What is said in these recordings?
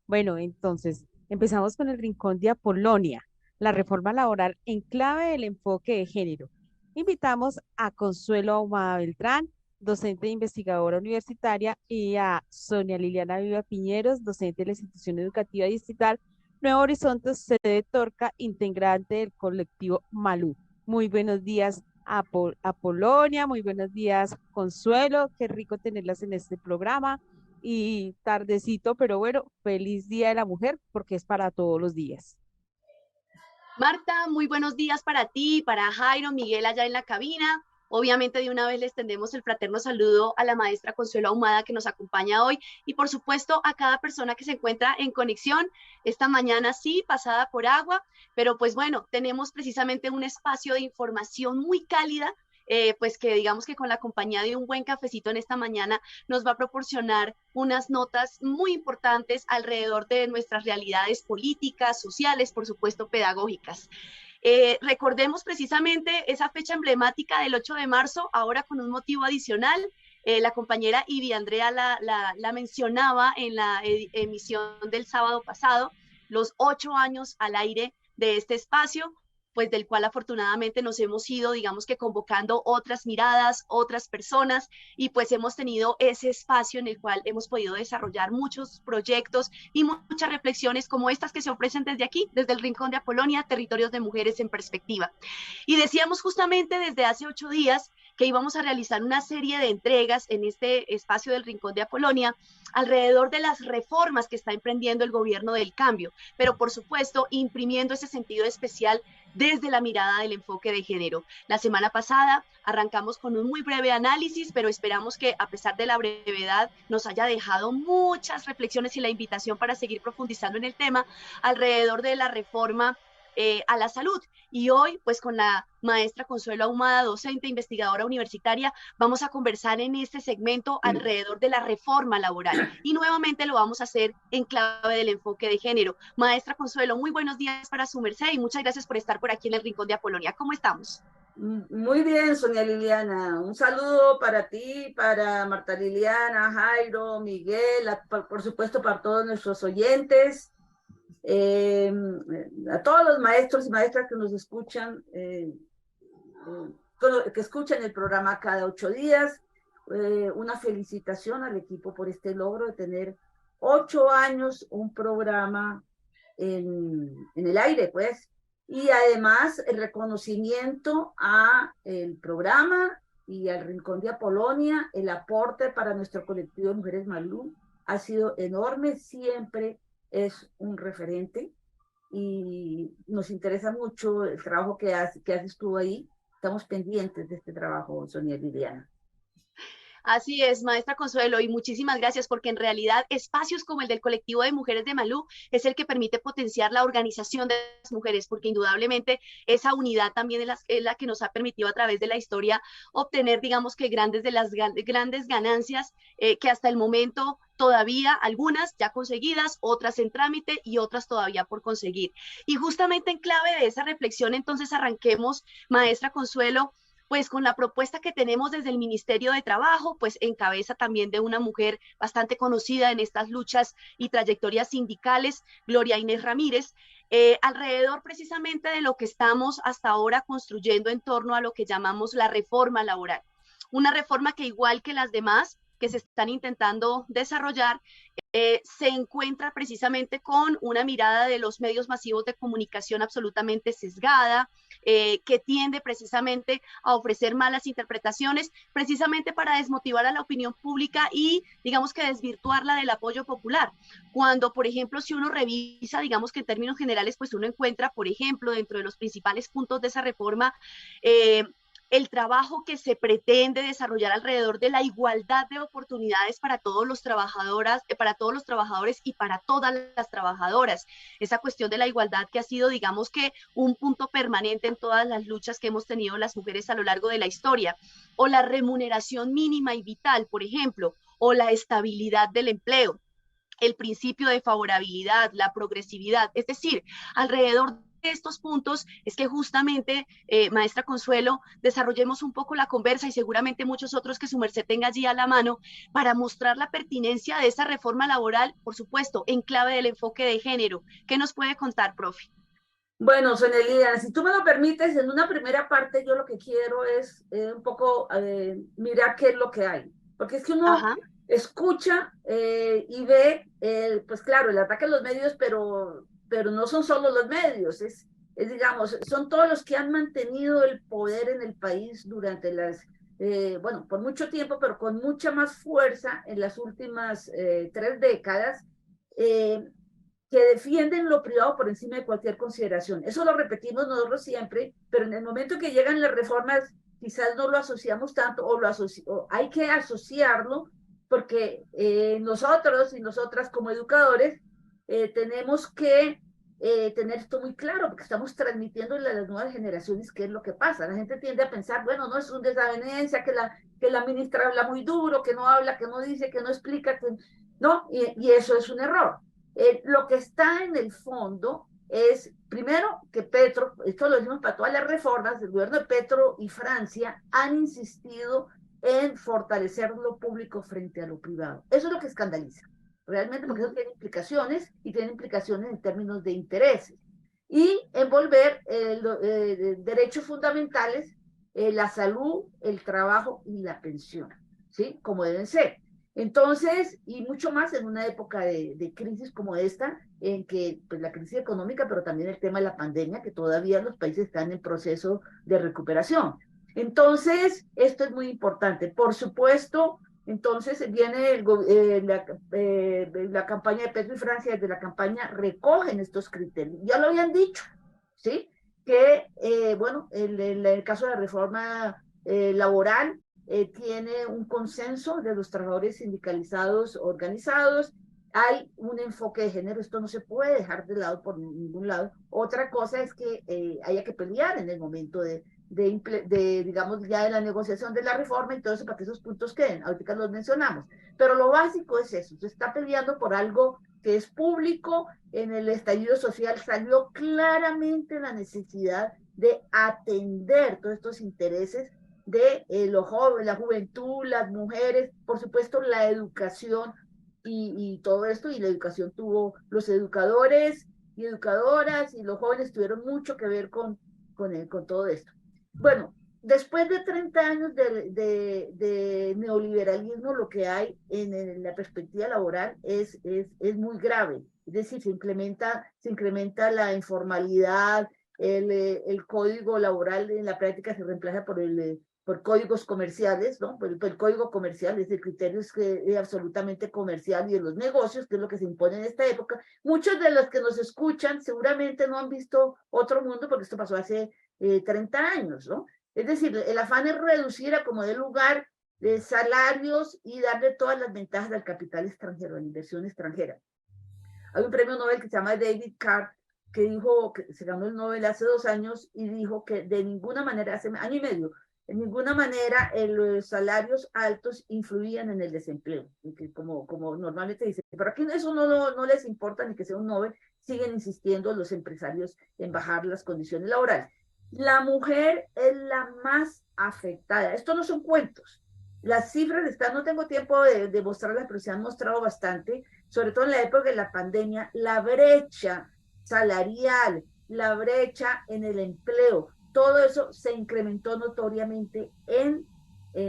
Bueno, entonces empezamos con el Rincón de Apolonia, la reforma laboral en clave del enfoque de género. Invitamos a Consuelo Ahumada Beltrán, docente e investigadora universitaria, y a Sonia Liliana Viva Piñeros, docente de la institución educativa distrital Nuevo Horizonte, sede de Torca, integrante del colectivo Malú. Muy buenos días, Apolonia, muy buenos días, Consuelo, qué rico tenerlas en este programa y tardecito, pero bueno, feliz Día de la Mujer porque es para todos los días. Marta, muy buenos días para ti, para Jairo, Miguel allá en la cabina. Obviamente de una vez les tendemos el fraterno saludo a la maestra Consuelo Ahumada que nos acompaña hoy y por supuesto a cada persona que se encuentra en conexión esta mañana, sí, pasada por agua, pero pues bueno, tenemos precisamente un espacio de información muy cálida, pues que digamos que con la compañía de un buen cafecito en esta mañana nos va a proporcionar unas notas muy importantes alrededor de nuestras realidades políticas, sociales, por supuesto, pedagógicas. Recordemos precisamente esa fecha emblemática del 8 de marzo, ahora con un motivo adicional. La compañera Ivy Andrea la mencionaba en la emisión del sábado pasado, los 8 años al aire de este espacio, pues del cual afortunadamente nos hemos ido, digamos que convocando otras miradas, otras personas, y pues hemos tenido ese espacio en el cual hemos podido desarrollar muchos proyectos y muchas reflexiones como estas que se ofrecen desde aquí, desde el Rincón de Apolonia, Territorios de Mujeres en Perspectiva. Y decíamos justamente desde hace 8 días que íbamos a realizar una serie de entregas en este espacio del Rincón de Apolonia alrededor de las reformas que está emprendiendo el gobierno del cambio, pero por supuesto imprimiendo ese sentido especial desde la mirada del enfoque de género. La semana pasada arrancamos con un muy breve análisis, pero esperamos que a pesar de la brevedad nos haya dejado muchas reflexiones y la invitación para seguir profundizando en el tema alrededor de la reforma a la salud. Y hoy, pues con la maestra Consuelo Ahumada, docente, investigadora universitaria, vamos a conversar en este segmento alrededor de la reforma laboral. Y nuevamente lo vamos a hacer en clave del enfoque de género. Maestra Consuelo, muy buenos días para su merced y muchas gracias por estar por aquí en el Rincón de Apolonia. ¿Cómo estamos? Muy bien, Sonia Liliana. Un saludo para ti, para Marta Liliana, Jairo, Miguel, por supuesto para todos nuestros oyentes, eh, a todos los maestros y maestras que nos escuchan, que escuchan el programa cada 8 días. Una felicitación al equipo por este logro de tener 8 años un programa en el aire, pues. Y además el reconocimiento a el programa y al Rincón de Apolonia, el aporte para nuestro colectivo de Mujeres Malú ha sido enorme, siempre es un referente y nos interesa mucho el trabajo que haces tú ahí. Estamos pendientes de este trabajo, Sonia Liliana. Así es, maestra Consuelo, y muchísimas gracias porque en realidad espacios como el del colectivo de mujeres de Malú es el que permite potenciar la organización de las mujeres, porque indudablemente esa unidad también es la que nos ha permitido a través de la historia obtener, digamos que grandes ganancias que hasta el momento todavía algunas ya conseguidas, otras en trámite y otras todavía por conseguir. Y justamente en clave de esa reflexión, entonces arranquemos, maestra Consuelo, pues con la propuesta que tenemos desde el Ministerio de Trabajo, pues en cabeza también de una mujer bastante conocida en estas luchas y trayectorias sindicales, Gloria Inés Ramírez, alrededor precisamente de lo que estamos hasta ahora construyendo en torno a lo que llamamos la reforma laboral. Una reforma que igual que las demás que se están intentando desarrollar, se encuentra precisamente con una mirada de los medios masivos de comunicación absolutamente sesgada, que tiende precisamente a ofrecer malas interpretaciones, precisamente para desmotivar a la opinión pública y, digamos que desvirtuarla del apoyo popular. Cuando, por ejemplo, si uno revisa, digamos que en términos generales, pues uno encuentra, por ejemplo, dentro de los principales puntos de esa reforma, el trabajo que se pretende desarrollar alrededor de la igualdad de oportunidades para todos los trabajadoras, para todos los trabajadores y para todas las trabajadoras. Esa cuestión de la igualdad que ha sido, digamos que, un punto permanente en todas las luchas que hemos tenido las mujeres a lo largo de la historia. O la remuneración mínima y vital, por ejemplo, o la estabilidad del empleo, el principio de favorabilidad, la progresividad, es decir, alrededor estos puntos es que justamente, maestra Consuelo, desarrollemos un poco la conversa y seguramente muchos otros que su merced tenga allí a la mano para mostrar la pertinencia de esta reforma laboral, por supuesto, en clave del enfoque de género. ¿Qué nos puede contar, profe? Bueno, Sonelida, si tú me lo permites, en una primera parte yo lo que quiero es un poco mirar qué es lo que hay. Porque es que uno Ajá. escucha y ve, pues claro, el ataque a los medios, pero no son solo los medios, digamos, son todos los que han mantenido el poder en el país durante bueno, por mucho tiempo, pero con mucha más fuerza en las últimas 3 décadas. Eh, que defienden lo privado por encima de cualquier consideración. Eso lo repetimos nosotros siempre, pero en el momento que llegan las reformas, quizás no lo asociamos tanto o hay que asociarlo porque nosotros y nosotras como educadores tenemos que tener esto muy claro, porque estamos transmitiendo a las nuevas generaciones qué es lo que pasa. La gente tiende a pensar, bueno, no es una desavenencia, que la ministra habla muy duro, que no habla, que no dice, que no explica, no, y eso es un error. Lo que está en el fondo es, primero, que Petro, esto lo decimos para todas las reformas, el gobierno de Petro y Francia han insistido en fortalecer lo público frente a lo privado. Eso es lo que escandaliza, realmente, porque eso tiene implicaciones y tiene implicaciones en términos de intereses. Y envolver derechos fundamentales, la salud, el trabajo y la pensión, ¿sí? Como deben ser. Entonces, y mucho más en una época de crisis como esta, en que pues, la crisis económica, pero también el tema de la pandemia, que todavía los países están en proceso de recuperación. Entonces, esto es muy importante. Por supuesto, entonces viene la campaña de Petro y Francia, desde la campaña recogen estos criterios. Ya lo habían dicho, ¿sí? Que, bueno, el caso de la reforma laboral, tiene un consenso de los trabajadores sindicalizados organizados, hay un enfoque de género, esto no se puede dejar de lado por ningún lado. Otra cosa es que haya que pelear en el momento digamos, ya de la negociación de la reforma y todo eso para que esos puntos queden, ahorita los mencionamos. Pero lo básico es eso, se está peleando por algo que es público. En el estallido social salió claramente la necesidad de atender todos estos intereses de los jóvenes, la juventud, las mujeres, por supuesto la educación y todo esto, y la educación tuvo, los educadores y educadoras y los jóvenes tuvieron mucho que ver con todo esto. Bueno, después de 30 años de neoliberalismo, lo que hay en la perspectiva laboral es muy grave. Es decir, se incrementa la informalidad, el código laboral en la práctica se reemplaza por códigos comerciales, ¿no? Por el código comercial, es el criterio es absolutamente comercial y de los negocios, que es lo que se impone en esta época. Muchos de los que nos escuchan seguramente no han visto otro mundo, porque esto pasó hace 30 años, ¿no? Es decir, el afán es reducir a como de lugar de salarios y darle todas las ventajas al capital extranjero, a la inversión extranjera. Hay un premio Nobel que se llama David Card, que dijo, que se ganó el Nobel hace 2 años y dijo que de ninguna manera, hace año y medio, de ninguna manera los salarios altos influían en el desempleo, que como normalmente dicen, pero aquí eso no les importa ni que sea un Nobel, siguen insistiendo los empresarios en bajar las condiciones laborales. La mujer es la más afectada, esto no son cuentos, las cifras están, no tengo tiempo de mostrarlas, pero se han mostrado bastante, sobre todo en la época de la pandemia, la brecha salarial, la brecha en el empleo, todo eso se incrementó notoriamente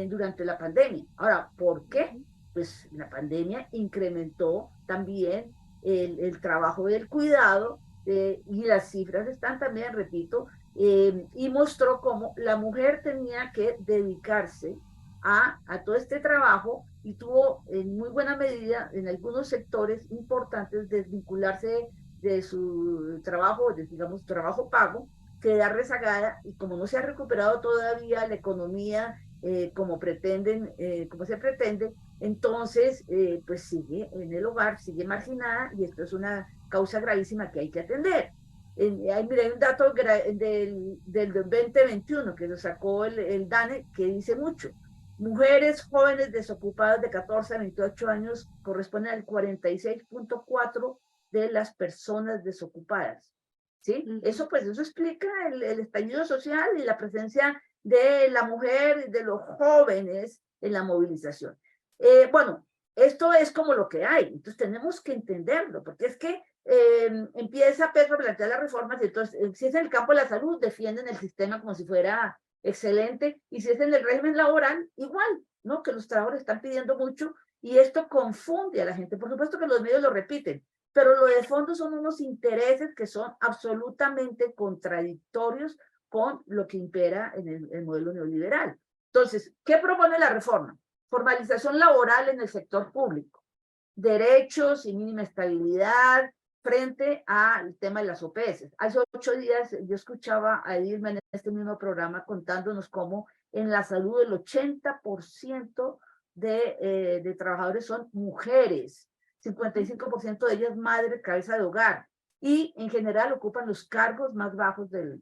durante la pandemia. Ahora, ¿por qué? Pues la pandemia incrementó también el trabajo del cuidado y las cifras están también, repito, y mostró cómo la mujer tenía que dedicarse a todo este trabajo y tuvo en muy buena medida en algunos sectores importantes desvincularse de su trabajo, digamos, trabajo pago, queda rezagada y como no se ha recuperado todavía la economía como como se pretende, entonces pues sigue en el hogar, sigue marginada y esto es una causa gravísima que hay que atender. Mira, hay un dato del 2021 que lo sacó el DANE que dice mucho. Mujeres jóvenes desocupadas de 14 a 28 años corresponden al 46.4% de las personas desocupadas. ¿sí? Eso pues eso explica el estallido social y la presencia de la mujer y de los jóvenes en la movilización. Bueno, esto es como lo que hay, entonces tenemos que entenderlo, porque es que empieza Petro a plantear las reformas, y entonces si es en el campo de la salud, defienden el sistema como si fuera excelente, y si es en el régimen laboral, igual, ¿no? Que los trabajadores están pidiendo mucho, y esto confunde a la gente. Por supuesto que los medios lo repiten, pero lo de fondo son unos intereses que son absolutamente contradictorios con lo que impera en el modelo neoliberal. Entonces, ¿qué propone la reforma? Formalización laboral en el sector público, derechos y mínima estabilidad frente al tema de las OPS. Hace 8 días yo escuchaba a Edilma en este mismo programa contándonos cómo en la salud el 80% de trabajadores son mujeres, 55% de ellas madre, cabeza de hogar, y en general ocupan los cargos más bajos del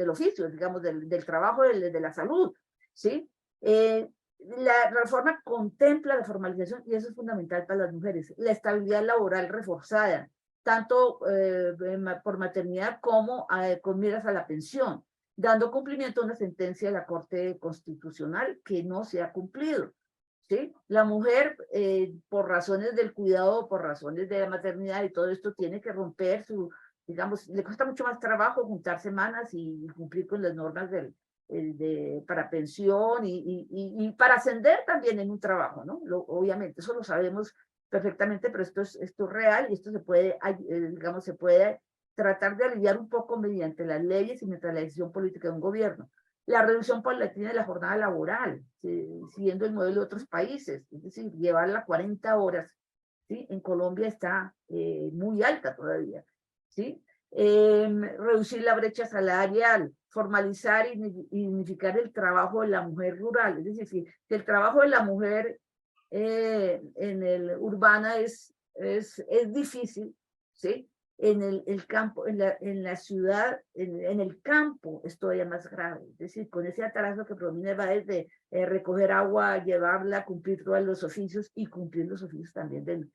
oficio, digamos, del trabajo, de la salud, ¿sí? La reforma contempla la formalización y eso es fundamental para las mujeres, la estabilidad laboral reforzada, tanto por maternidad como con miras a la pensión, dando cumplimiento a una sentencia de la Corte Constitucional que no se ha cumplido. ¿Sí? La mujer, por razones del cuidado, por razones de la maternidad y todo esto, tiene que romper digamos, le cuesta mucho más trabajo juntar semanas y cumplir con las normas para pensión y para ascender también en un trabajo, ¿no? Obviamente, eso lo sabemos perfectamente, pero esto es real y esto se puede, digamos, se puede tratar de aliviar un poco mediante las leyes y mediante la decisión política de un gobierno. La reducción paulatina de la jornada laboral, siguiendo el modelo de otros países, es decir, llevarla a 40 horas, ¿sí? En Colombia está muy alta todavía, ¿sí? Reducir la brecha salarial, formalizar y unificar el trabajo de la mujer rural, es decir, que el trabajo de la mujer en el urbana es difícil, ¿sí? En el campo, en la ciudad, en el campo es todavía más grave. Es decir, con ese atraso que proviene va desde recoger agua, llevarla, cumplir todos los oficios y cumplir los oficios también del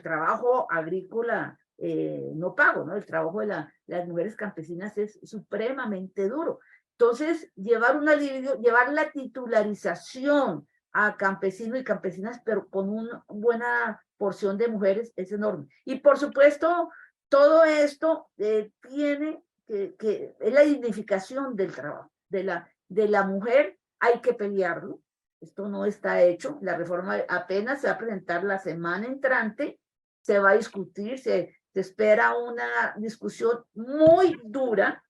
trabajo agrícola no pago, ¿no? El trabajo de las mujeres campesinas es supremamente duro. Entonces, llevar la titularización a campesinos y campesinas, pero con una buena porción de mujeres, es enorme. Y por supuesto, todo esto tiene que es la dignificación del trabajo, de la mujer, hay que pelearlo. Esto no está hecho, la reforma apenas se va a presentar la semana entrante, se va a discutir, se espera una discusión muy dura,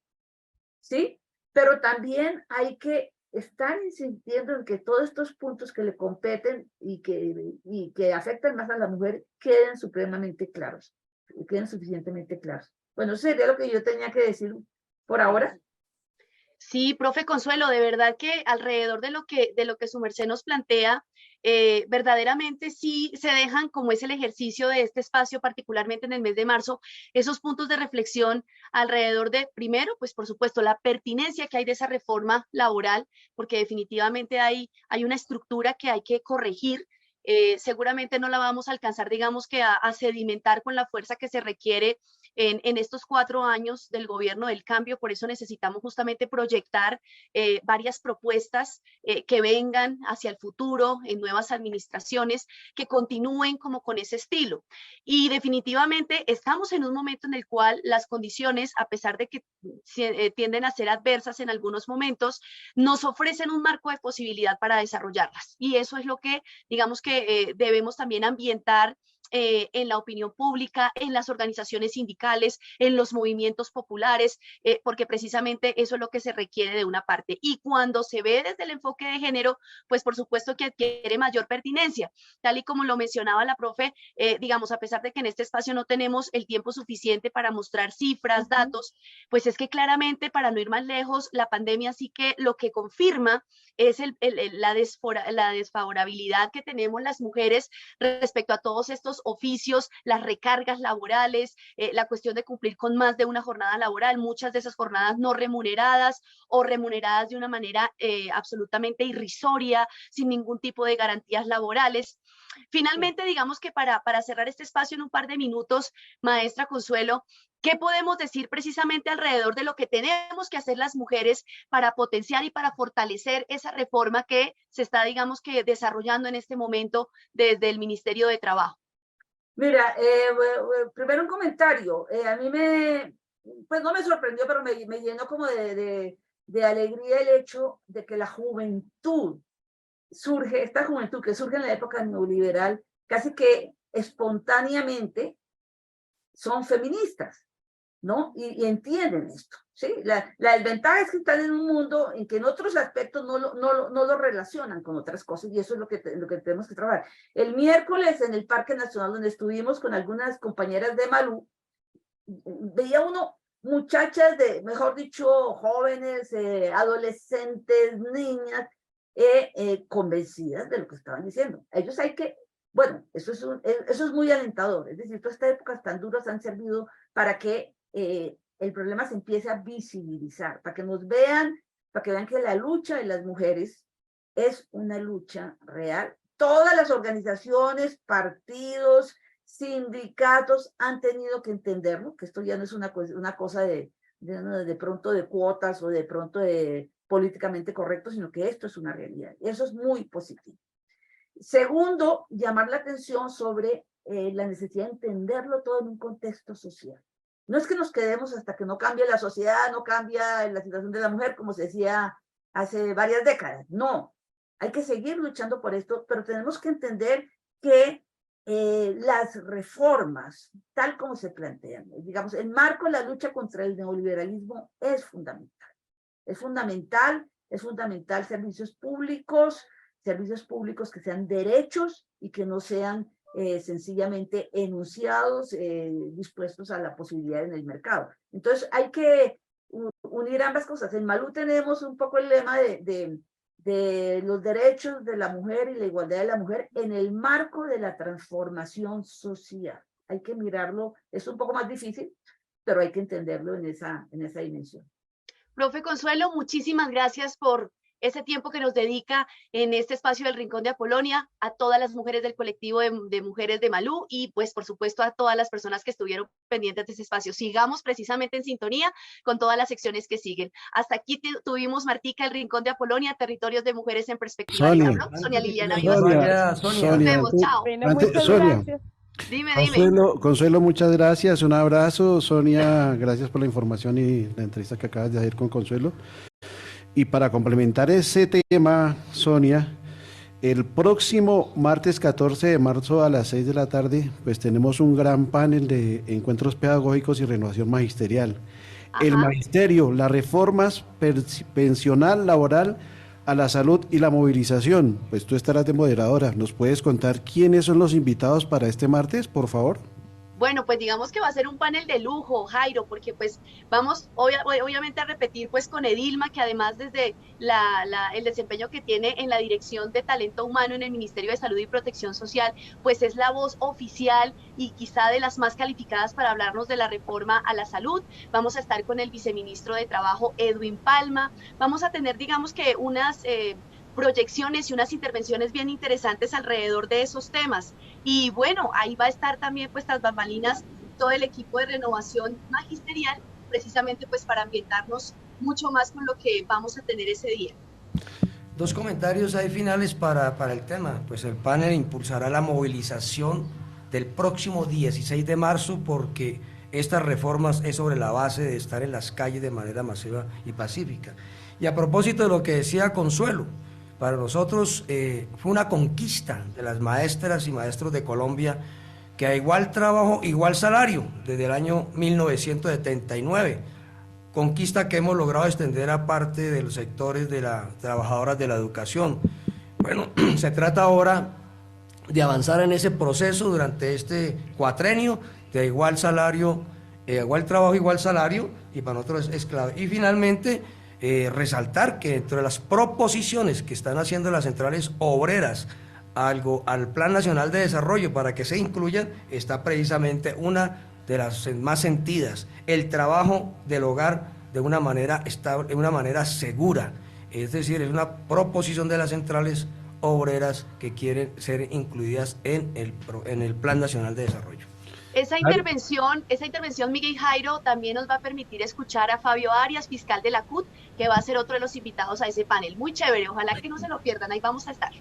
¿sí? Pero también hay que estar insistiendo en que todos estos puntos que le competen y que afectan más a la mujer queden supremamente claros, queden suficientemente claros. Bueno, eso sería lo que yo tenía que decir por ahora. Sí, profe Consuelo, de verdad que alrededor de lo que su merced nos plantea, verdaderamente sí se dejan, como es el ejercicio de este espacio, particularmente en el mes de marzo, esos puntos de reflexión alrededor de, primero, pues por supuesto, la pertinencia que hay de esa reforma laboral, porque definitivamente hay una estructura que hay que corregir. Seguramente no la vamos a alcanzar, digamos que a sedimentar con la fuerza que se requiere en estos 4 años del gobierno del cambio. Por eso necesitamos justamente proyectar varias propuestas que vengan hacia el futuro en nuevas administraciones, que continúen como con ese estilo. Y definitivamente estamos en un momento en el cual las condiciones, a pesar de que tienden a ser adversas en algunos momentos, nos ofrecen un marco de posibilidad para desarrollarlas. Y eso es lo que, digamos que debemos también ambientar en la opinión pública, en las organizaciones sindicales, en los movimientos populares, porque precisamente eso es lo que se requiere de una parte. Y cuando se ve desde el enfoque de género, pues por supuesto que adquiere mayor pertinencia. Tal y como lo mencionaba la profe, digamos, a pesar de que en este espacio no tenemos el tiempo suficiente para mostrar cifras, datos, pues es que claramente, para no ir más lejos, la pandemia sí que lo que confirma es la desfavorabilidad que tenemos las mujeres respecto a todos estos oficios, las recargas laborales, la cuestión de cumplir con más de una jornada laboral, muchas de esas jornadas no remuneradas o remuneradas de una manera absolutamente irrisoria, sin ningún tipo de garantías laborales. Finalmente, digamos que para cerrar este espacio en un par de minutos, maestra Consuelo, ¿qué podemos decir precisamente alrededor de lo que tenemos que hacer las mujeres para potenciar y para fortalecer esa reforma que se está, digamos que, desarrollando en este momento desde el Ministerio de Trabajo? Mira, primero un comentario. A mí pues no me sorprendió, pero me llenó como de alegría el hecho de que la juventud surge, esta juventud que surge en la época neoliberal, casi que espontáneamente son feministas, ¿no? Y entienden esto, ¿sí? La desventaja es que están en un mundo en que en otros aspectos no lo relacionan con otras cosas, y eso es lo que tenemos que trabajar. El miércoles en el Parque Nacional, donde estuvimos con algunas compañeras de Malú, veía uno muchachas mejor dicho, jóvenes, adolescentes, niñas, convencidas de lo que estaban diciendo. Ellos bueno, eso es muy alentador, es decir, todas estas épocas tan duras han servido para que el problema se empiece a visibilizar, para que nos vean, para que vean que la lucha de las mujeres es una lucha real. Todas las organizaciones, partidos, sindicatos han tenido que entenderlo, que esto ya no es una cosa de pronto de cuotas o de pronto de políticamente correcto, sino que esto es una realidad. Y eso es muy positivo. Segundo, llamar la atención sobre la necesidad de entenderlo todo en un contexto social. No es que nos quedemos hasta que no cambie la sociedad, no cambia la situación de la mujer, como se decía hace varias décadas. No, hay que seguir luchando por esto, pero tenemos que entender que las reformas, tal como se plantean, digamos, el marco de la lucha contra el neoliberalismo es fundamental. Es fundamental servicios públicos que sean derechos y que no sean sencillamente enunciados dispuestos a la posibilidad en el mercado. Entonces hay que unir ambas cosas. En Malú tenemos un poco el lema de los derechos de la mujer y la igualdad de la mujer en el marco de la transformación social. Hay que mirarlo, es un poco más difícil, pero hay que entenderlo en esa dimensión. Profe Consuelo, muchísimas gracias por ese tiempo que nos dedica en este espacio del Rincón de Apolonia, a todas las mujeres del colectivo de mujeres de Malú y pues por supuesto a todas las personas que estuvieron pendientes de ese espacio. Sigamos precisamente en sintonía con todas las secciones que siguen. Hasta aquí tuvimos, Martica, el Rincón de Apolonia, territorios de mujeres en perspectiva. Sonia Liliana Vivas. Nos vemos, chao. Bueno, muchas gracias. Dime. Consuelo, muchas gracias, un abrazo. Sonia, gracias por la información y la entrevista que acabas de hacer con Consuelo. Y para complementar ese tema, Sonia, el próximo martes 14 de marzo a las 6 de la tarde, pues tenemos un gran panel de encuentros pedagógicos y renovación magisterial. Ajá. El magisterio, las reformas pensional, laboral, a la salud y la movilización. Pues tú estarás de moderadora. ¿Nos puedes contar quiénes son los invitados para este martes, por favor? Bueno, pues digamos que va a ser un panel de lujo, Jairo, porque pues vamos obviamente a repetir pues con Edilma, que además desde el desempeño que tiene en la Dirección de Talento Humano en el Ministerio de Salud y Protección Social, pues es la voz oficial y quizá de las más calificadas para hablarnos de la reforma a la salud. Vamos a estar con el viceministro de Trabajo, Edwin Palma. Vamos a tener, digamos que unas proyecciones y unas intervenciones bien interesantes alrededor de esos temas. Y bueno, ahí va a estar también pues tras bambalinas todo el equipo de renovación magisterial, precisamente pues para ambientarnos mucho más con lo que vamos a tener ese día. Dos comentarios ahí finales para el tema. Pues el panel impulsará la movilización del próximo 16 de marzo porque estas reformas es sobre la base de estar en las calles de manera masiva y pacífica. Y a propósito de lo que decía Consuelo, para nosotros fue una conquista de las maestras y maestros de Colombia que a igual trabajo, igual salario, desde el año 1979, conquista que hemos logrado extender a parte de los sectores de las trabajadoras de la educación. Bueno, se trata ahora de avanzar en ese proceso durante este cuatrenio de igual salario, igual trabajo, igual salario, y para nosotros es clave. Y finalmente, resaltar que dentro de las proposiciones que están haciendo las centrales obreras al Plan Nacional de Desarrollo para que se incluyan, está precisamente una de las más sentidas, el trabajo del hogar de una manera estable, de una manera segura. Es decir, es una proposición de las centrales obreras que quieren ser incluidas en el Plan Nacional de Desarrollo. Esa intervención, Miguel y Jairo, también nos va a permitir escuchar a Fabio Arias, fiscal de la CUT, que va a ser otro de los invitados a ese panel. Muy chévere, ojalá que no se lo pierdan, ahí vamos a estar.